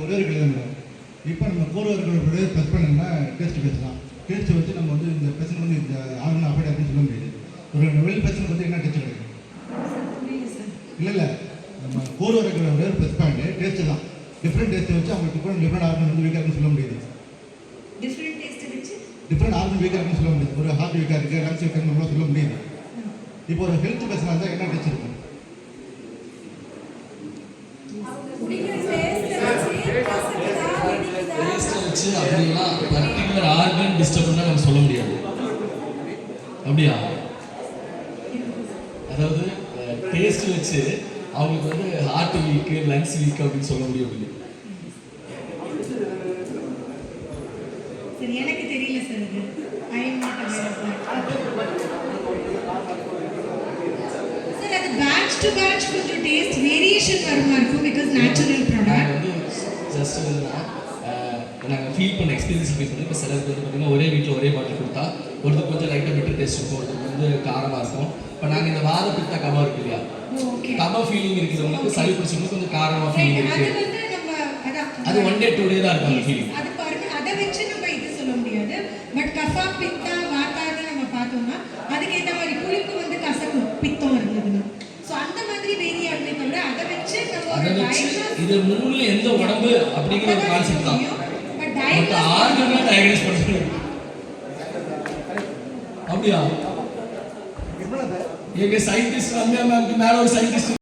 ஒரே ஒரு கல்யாணம் மேடம். இப்போ நம்ம கோர்வர்களுடைய ப்ளஸ் பண்ணோம்னா டெஸ்ட் பேசலாம். டெஸ்ட் வச்சு நம்ம வந்து இந்த பிரச்சனை வந்து இந்த ஆகணும் அப்படி அப்படின்னு சொல்ல முடியாது. ஒரு வெளி பிரச்சனை வந்து என்ன டெஸ்ட் கிடைக்கும்? இல்லை நம்ம கோர்வர்களுடைய ப்ளஸ் பாயிண்ட் டெஸ்ட் தான். டிஃப்ரெண்ட் டெஸ்ட் வச்சு அவங்களுக்கு டிஃப்ரெண்ட் ஆர்கன் வந்து வீக்காக இருக்குன்னு சொல்ல முடியாது. டிஃப்ரெண்ட் ஆர்கன் வீக்காக இருக்குன்னு சொல்ல முடியாது. ஒரு ஹார்ட் வீக்காக இருக்குது, லங்ஸ் வீக்காக நம்மளால சொல்ல முடியாது. இப்போ ஒரு ஹெல்த் பிரச்சனை இருந்தால் என்ன டெஸ்ட் இருக்கும்? அப்படின்னா பர்டிகுலர் ஆர்கன் டிஸ்டர்ப்னா நம்ம சொல்ல முடியாது. அப்படியா? அதாவது டேஸ்ட் வச்சு அவங்களுக்கு வந்து ஹார்ட் வீக்கு, லங்ஸ் வீக் அப்படின்னு சொல்ல முடியும். எனக்கு தெரியல சார். இது I am not aware of that. Sir அது பேட்ச் டு பேட்ச் கொஞ்சம் டேஸ்ட் வேரியேஷன் வருமா இருக்கும் பிகாஸ் நேச்சுரல் ப்ராடக்ட். வந்து ஜஸ்ட் நாங்கள் ஃபீல் பண்ண எக்ஸ்பீரியன்ஸ் ஃபீல் பண்ணி இப்போ சிலருக்கு வந்து பார்த்தீங்கன்னா ஒரே வீட்டில் ஒரே பாட்டில் கொடுத்தா ஒருத்தருக்கு கொஞ்சம் லைட்டாக பெட்டர் டேஸ்ட் இருக்கும், ஒருத்தருக்கு வந்து காரமாக இருக்கும். இப்போ நாங்கள் இந்த வாத பித்தா கபா இருக்கு இல்லையா, கபா ஃபீலிங் இருக்கிறவங்களுக்கு சளி பிடிச்சவங்களுக்கு கொஞ்சம் காரமாக ஃபீலிங் இருக்கு. அது 1 day 2 day தான் இருக்கும் அந்த ஃபீலிங். அது பாருங்க, அதை வச்சு நம்ம இது சொல்ல முடியாது. பட் கஃபா பித்தா வாத்தான்னு நம்ம பார்த்தோம்னா அதுக்கு ஏற்ற மாதிரி புளிப்பு வந்து கசக்கும் பித்தம் இருந்ததுன்னா. ஸோ அந்த மாதிரி வேரி ஆகுமே தவிர அதை வச்சு நம்ம அதை வச்சு இது மூணுல எந்த உடம்பு அப்படிங்கிற ஒரு கான்செப்ட் தான். பட் ஆர்கன்லாம் டயக்னோஸ் பண்ணுறது அப்படியா? எங்க சயின்டிஸ்ட் ரம்யா மேம்க்கு மேல ஒரு சயின்டிஸ்ட்